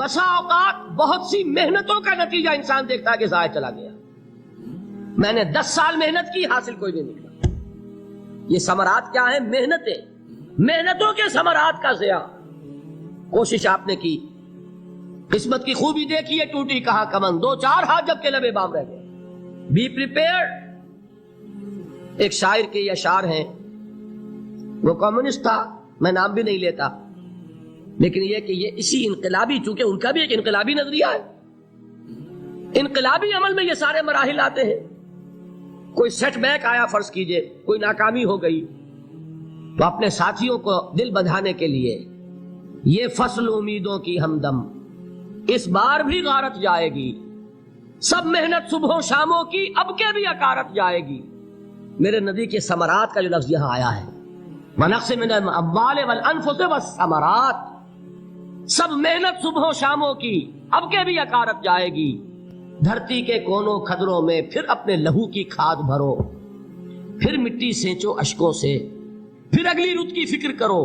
بسا اوقات بہت سی محنتوں کا نتیجہ انسان دیکھتا ہے کہ ضائع چلا گیا، میں نے 10 سال محنت کی، حاصل کوئی نہیں نکلا۔ یہ ثمرات کیا ہیں؟ محنتوں کے ثمرات کا ضیاع۔ کوشش آپ نے کی، قسمت کی خوبی دیکھی ہے، ٹوٹی کہاں کمن، 2-4 ہاتھ جب کے لبے بام رہ گئے۔ Be prepared. ایک شاعر کے یہ اشعار ہیں، وہ کمیونسٹ تھا، میں نام بھی نہیں لیتا، لیکن یہ کہ یہ اسی انقلابی، چونکہ ان کا بھی ایک انقلابی نظریہ ہے، انقلابی عمل میں یہ سارے مراحل آتے ہیں۔ کوئی سیٹ بیک آیا، فرض کیجئے کوئی ناکامی ہو گئی، تو اپنے ساتھیوں کو دل بندھانے کے لیے یہ فصل امیدوں کی ہمدم اس بار بھی غارت جائے گی، سب محنت صبح و شاموں کی اب کے بھی اکارت جائے گی۔ میرے نبی کے ثمرات کا جو لفظ یہاں آیا ہے، وَنَقْصٍ مِّنَ الْأَمْوَالِ وَالْأَنفُسِ وَالثَّمَرَاتِ، سب محنت صبح و شاموں کی اب کے بھی اکارت جائے گی۔ دھرتی کے کونوں کھدروں میں پھر اپنے لہو کی کھاد بھرو، پھر مٹی سینچو اشکوں سے، پھر اگلی رت کی فکر کرو،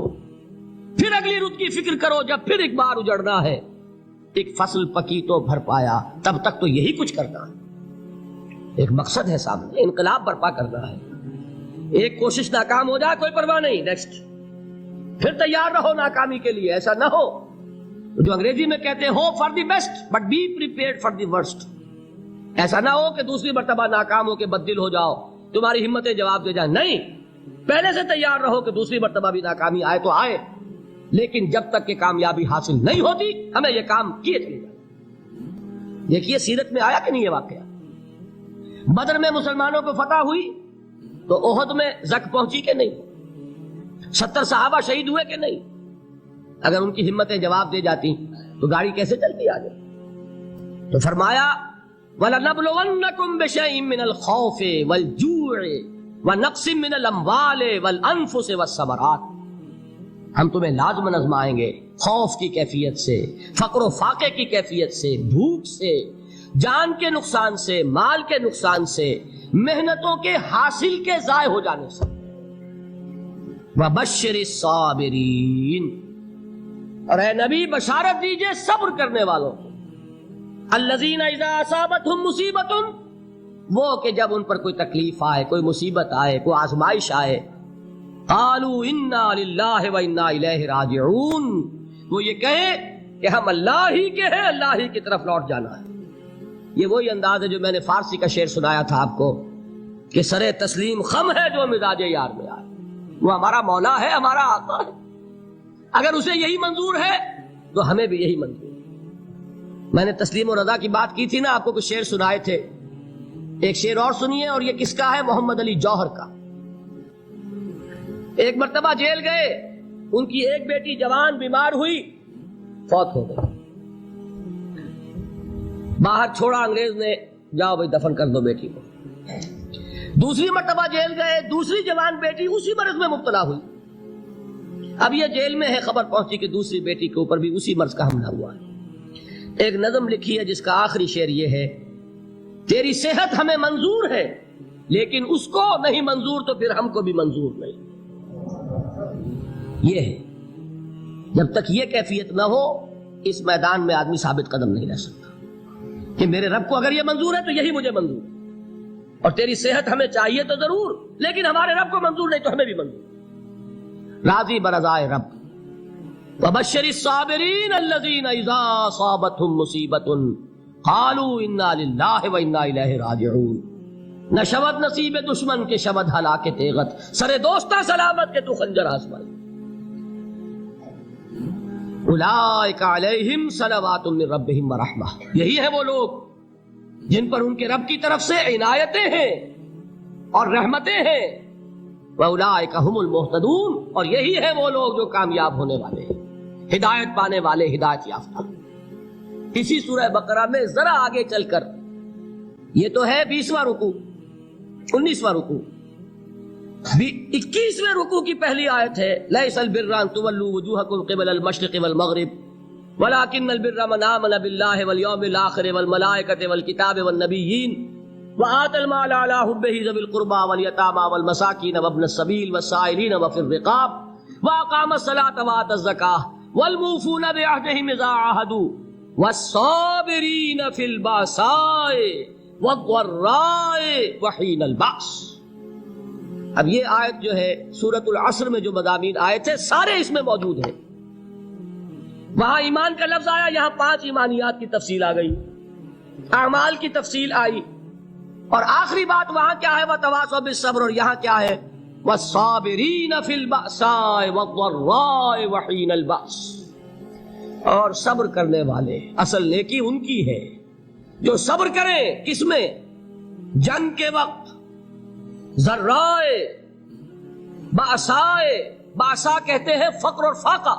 پھر اگلی رت کی فکر کرو، جب پھر ایک بار اجڑنا ہے۔ ایک فصل پکی تو بھر پایا، تب تک تو یہی کچھ کرنا ہے، ایک مقصد ہے سامنے، انقلاب برپا کرنا ہے۔ ایک کوشش ناکام ہو جائے کوئی پرواہ نہیں، نیکسٹ، پھر تیار رہو ناکامی کے لیے۔ ایسا نہ ہو جو انگریزی میں کہتے ہیں hope for the best but be prepared for the worst. ایسا نہ ہو کہ دوسری مرتبہ ناکام ہو کے بددل ہو جاؤ، تمہاری ہمتیں جواب دے جائیں، نہیں، پہلے سے تیار رہو کہ دوسری مرتبہ بھی ناکامی آئے تو آئے، لیکن جب تک کہ کامیابی حاصل نہیں ہوتی ہمیں یہ کام کیے چلے جائیں۔ دیکھیے سیرت میں آیا کہ نہیں یہ واقعہ؟ بدر میں مسلمانوں کو فتح ہوئی تو احد میں زک پہنچی کہ نہیں؟ 70 صحابہ شہید ہوئے کہ نہیں؟ اگر ان کی ہمتیں جواب دے جاتی تو گاڑی کیسے چلتی آگے؟ تو فرمایا وَلَنَبْلُوَنَّكُمْ بِشَيْءٍ مِّنَ الْخَوْفِ وَالْجُوعِ وَنَقْصٍ مِّنَ الْأَمْوَالِ وَالْأَنفُسِ وَالثَّمَرَاتِ، ہم تمہیں لازم آزمائیں گے، خوف کی کیفیت سے، فقر و فاقے کی کیفیت سے، بھوک سے، جان کے نقصان سے، مال کے نقصان سے، محنتوں کے حاصل کے ضائع ہو جانے سے۔ وَبَشِّرِ الصَّابِرِينَ، اور اے نبی بشارت دیجئے صبر کرنے والوں کو۔ الذین اذا اصابتہم مصیبت، وہ کہ جب ان پر کوئی تکلیف آئے، کوئی مصیبت آئے، کوئی آزمائش آئے، قالوا انا للہ و انا الیہ راجعون، وہ یہ کہیں کہ ہم اللہ ہی کے ہیں، اللہ ہی کی طرف لوٹ جانا ہے۔ یہ وہی انداز ہے جو میں نے فارسی کا شعر سنایا تھا آپ کو کہ سرے تسلیم خم ہے جو مزاج یار میں آئے۔ وہ ہمارا مولا ہے، ہمارا آقا ہے، اگر اسے یہی منظور ہے تو ہمیں بھی یہی منظور ہے۔ میں نے تسلیم و رضا کی بات کی تھی نا، آپ کو کچھ شعر سنائے تھے، ایک شعر اور سنیے، اور یہ کس کا ہے؟ محمد علی جوہر کا۔ ایک مرتبہ جیل گئے، ان کی ایک بیٹی جوان بیمار ہوئی، فوت ہو گئی، باہر چھوڑا انگریز نے، جاؤ بھائی دفن کر دو بیٹی کو۔ دوسری مرتبہ جیل گئے، دوسری جوان بیٹی اسی مرض میں مبتلا ہوئی۔ اب یہ جیل میں ہے، خبر پہنچی کہ دوسری بیٹی کے اوپر بھی اسی مرض کا حملہ ہوا ہے۔ ایک نظم لکھی ہے جس کا آخری شعر یہ ہے، تیری صحت ہمیں منظور ہے لیکن اس کو نہیں منظور تو پھر ہم کو بھی منظور نہیں۔ یہ ہے، جب تک یہ کیفیت نہ ہو اس میدان میں آدمی ثابت قدم نہیں رہ سکتا کہ میرے رب کو اگر یہ منظور ہے تو یہی مجھے منظور ہے، اور تیری صحت ہمیں چاہیے تو ضرور، لیکن ہمارے رب کو منظور نہیں تو ہمیں بھی منظور۔ راضی برضائے رب۔ وبشر الصابرین الذین اذا اصابتهم مصیبۃ قالوا انا للہ و انا الیہ راجعون۔ نہ شود نصیب دشمن کے شود ہلاک تیغت، سر دوستہ سلامت کے تو خنجر آسمائی۔ اولئک علیہم صلوات من ربہم ورحمہ، یہی ہے وہ لوگ جن پر ان کے رب کی طرف سے عنایتیں ہیں اور رحمتیں ہیں۔ وَأُولَٰئِكَ هُمُ الْمُهْتَدُونَ، اور یہی ہے وہ لوگ جو کامیاب ہونے والے ہیں، ہدایت پانے والے، ہدایت یافتہ۔ اسی سورہ بقرہ میں ذرا آگے چل کر، یہ تو ہے 20واں رکوع، 19واں رکوع، 21ویں رکوع کی پہلی آیت ہے، لَيْسَ الْبِرَّ أَن تُوَلُّوا وُجُوهَكُمْ قِبَلَ الْمَشْرِقِ وَالْمَغْرِبِ وَلَٰكِنَّ الْبِرَّ مَنْ آمَنَ بِاللَّهِ وَالْيَوْمِ الْآخِرِ وَالْمَلَائِكَةِ وَالْكِتَابِ وَالنَّبِيِّينَ وَآتَى المال على حبه ذوي القربى واليتامى والمساكين وابن السبيل والسائلين وفي الرقاب وأقام الصلاة وآتى الزكاة والموفون بعهدهم إذا عاهدوا والصابرین فی الباساء والضراء وحین البأس. اب یہ آیت جو ہے سورۃ العصر میں جو مضامین آئے تھے سارے اس میں موجود ہیں. وہاں ایمان کا لفظ آیا، یہاں 5 ایمانیات کی تفصیل آ گئی، اعمال کی تفصیل آئی، اور آخری بات وہاں کیا ہے وتواصوا بالصبر، اور یہاں کیا ہے والصابرین فی البأساء والضراء وحین البأس. اور صبر کرنے والے، اصل نیکی ان کی ہے جو صبر کریں. کس میں؟ جنگ کے وقت. ذرائے، باسائے، باسا کہتے ہیں فقر اور فاقہ.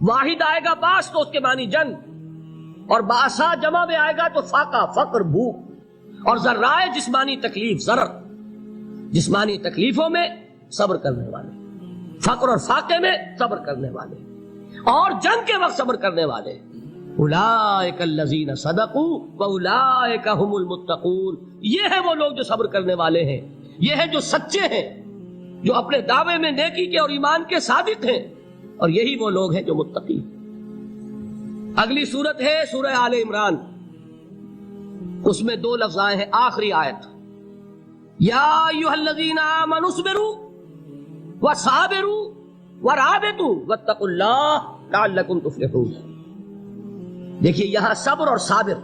واحد آئے گا باس تو اس کے معنی جنگ، اور باسا جمع میں آئے گا تو فاقہ، فقر، بھوک. اور ذرائے جسمانی تکلیف، ضرر، جسمانی تکلیفوں میں صبر کرنے والے، فقر اور فاقے میں صبر کرنے والے، اور جنگ کے وقت صبر کرنے والے. اولئک الذین صدقوا واولئک هم المتقون. یہ ہے وہ لوگ جو صبر کرنے والے ہیں، یہ ہے جو سچے ہیں، جو اپنے دعوے میں نیکی کے اور ایمان کے صادق ہیں، اور یہی وہ لوگ ہیں جو متقی. اگلی سورت ہے سورہ آل عمران، اس میں 2 لفظ آئے ہیں آخری آیت، یا ایھا الذین آمنوا اصبروا وصابروا ورابطوا واتقوا اللہ لعلکم تفلحون. دیکھیے یہاں صبر اور صابر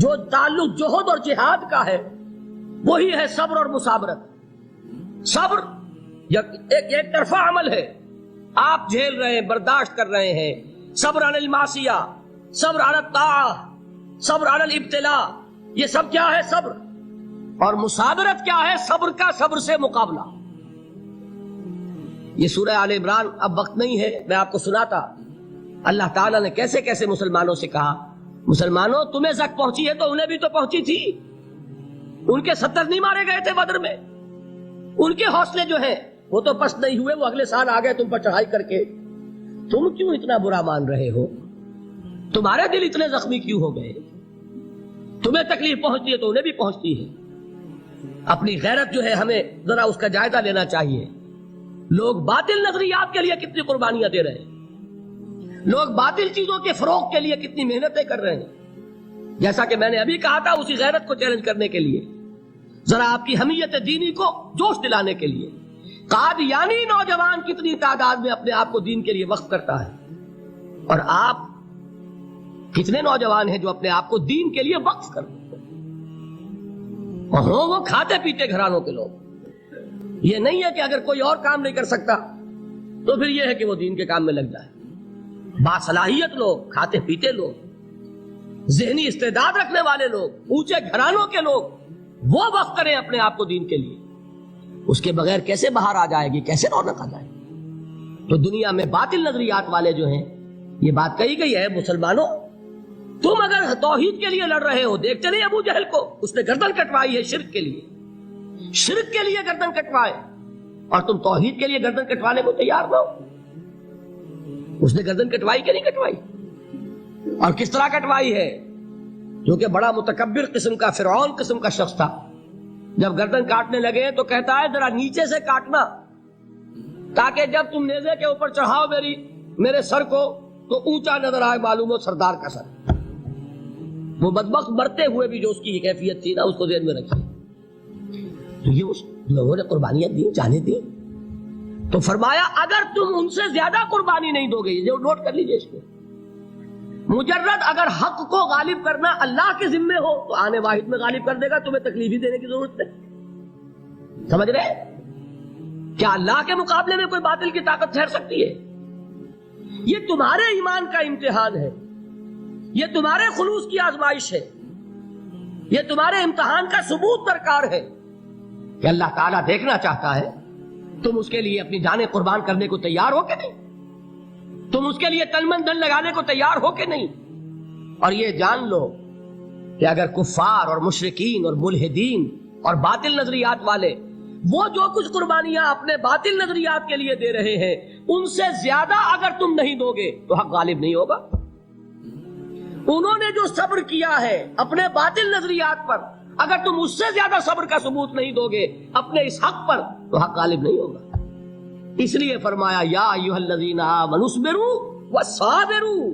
جو تعلق جہد اور جہاد کا ہے وہی ہے صبر اور مصابرت. صبر ایک طرفہ عمل ہے، آپ جھیل رہے ہیں، برداشت کر رہے ہیں. صبر علی المعصیہ، صبر علی الطاعہ، صبر علی الابتلاء، یہ سب کیا ہے؟ صبر. اور مصابرت کیا ہے؟ صبر کا صبر سے مقابلہ. یہ سورہ آل عمران اب وقت نہیں ہے، میں آپ کو سناتا اللہ تعالیٰ نے کیسے کیسے مسلمانوں سے کہا، مسلمانوں تمہیں زک پہنچی ہے تو انہیں بھی تو پہنچی تھی. ان کے 70 نہیں مارے گئے تھے بدر میں؟ ان کے حوصلے جو ہیں وہ تو پست نہیں ہوئے، وہ اگلے سال آ گئے تم پر چڑھائی کر کے. تم کیوں اتنا برا مان رہے ہو؟ تمہارے دل اتنے زخمی کیوں ہو گئے؟ تمہیں تکلیف پہنچتی ہے تو انہیں بھی پہنچتی ہے. اپنی غیرت جو ہے ہمیں ذرا اس کا جائزہ لینا چاہیے. لوگ باطل نظریات کے لیے کتنی قربانیاں دے رہے ہیں، لوگ باطل چیزوں کے فروغ کے لیے کتنی محنتیں کر رہے ہیں. جیسا کہ میں نے ابھی کہا تھا، اسی غیرت کو چیلنج کرنے کے لیے، ذرا آپ کی حمیت دینی کو جوش دلانے کے لیے. قادیانی نوجوان کتنی تعداد میں اپنے آپ کو دین کے لیے وقف کرتا ہے، اور آپ کتنے نوجوان ہیں جو اپنے آپ کو دین کے لیے وقف کرتے ہیں، اور ہوں وہ کھاتے پیتے گھرانوں کے لوگ. یہ نہیں ہے کہ اگر کوئی اور کام نہیں کر سکتا تو پھر یہ ہے کہ وہ دین کے کام میں لگ جائے. باصلاحیت لوگ، کھاتے پیتے لوگ، ذہنی استعداد رکھنے والے لوگ، اونچے گھرانوں کے لوگ، وہ وقف کریں اپنے آپ کو دین کے لیے. اس کے بغیر کیسے باہر آ جائے گی، کیسے رونق آ جائے گی؟ تو دنیا میں باطل نظریات والے جو ہیں، یہ بات کہی گئی ہے، مسلمانوں تم اگر توحید کے لیے لڑ رہے ہو، دیکھتے نہیں ابو جہل کو، اس نے گردن کٹوائی ہے شرک کے لیے، شرک کے لیے گردن کٹوائے، اور تم توحید کے لیے گردن کٹوانے کو تیار نہ ہو. اس نے گردن کٹوائی کہ نہیں کٹوائی؟ اور کس طرح کٹوائی ہے؟ کیونکہ بڑا متکبر قسم کا، فرعون قسم کا شخص تھا. جب گردن کاٹنے لگے تو کہتا ہے ذرا نیچے سے کاٹنا، تاکہ جب تم نیزے کے اوپر چڑھاؤ میرے سر کو تو اونچا نظر آئے، معلوم ہو سردار کا سر. وہ بدبخت مرتے ہوئے بھی جو اس کی کیفیت تھی نا، اس کو ذہن میں رکھیے. تو یہ اس لوگوں نے قربانیاں دی، جانے دی. تو فرمایا اگر تم ان سے زیادہ قربانی نہیں دو گے، یہ نوٹ کر لیجئے اس کو، مجرد اگر حق کو غالب کرنا اللہ کے ذمے ہو تو آنے واحد میں غالب کر دے گا، تمہیں تکلیف ہی دینے کی ضرورت نہیں. سمجھ رہے؟ کیا اللہ کے مقابلے میں کوئی باطل کی طاقت ٹھہر سکتی ہے؟ یہ تمہارے ایمان کا امتحان ہے، یہ تمہارے خلوص کی آزمائش ہے، یہ تمہارے امتحان کا ثبوت درکار ہے کہ اللہ تعالیٰ دیکھنا چاہتا ہے تم اس کے لیے اپنی جانیں قربان کرنے کو تیار ہو کہ نہیں، تم اس کے لیے تن من دھن لگانے کو تیار ہو کہ نہیں. اور یہ جان لو کہ اگر کفار اور مشرکین اور ملحدین اور باطل نظریات والے وہ جو کچھ قربانیاں اپنے باطل نظریات کے لیے دے رہے ہیں، ان سے زیادہ اگر تم نہیں دو گے تو حق غالب نہیں ہوگا. انہوں نے جو صبر کیا ہے اپنے باطل نظریات پر، اگر تم اس سے زیادہ صبر کا ثبوت نہیں دو گے اپنے اس حق پر تو حق غالب نہیں ہوگا. اس لیے فرمایا یا ایھا الذین آمنوا اصبروا وصابروا.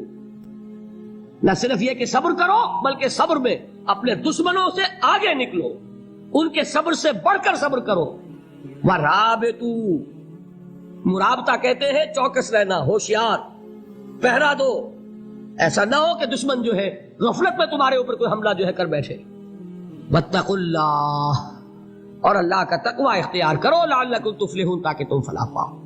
نہ صرف یہ کہ صبر کرو بلکہ صبر میں اپنے دشمنوں سے آگے نکلو، ان کے صبر سے بڑھ کر صبر کرو۔ وَرَابِطُوا، مرابطہ کہتے ہیں چوکس رہنا، ہوشیار، پہرا دو، ایسا نہ ہو کہ دشمن جو ہے غفلت میں تمہارے اوپر کوئی حملہ جو ہے کر بیٹھے۔ وَاتَّقُوا اللَّهَ، اور اللہ کا تقوی اختیار کرو، لعلکم تفلحون، تاکہ تم فلاح پاؤ۔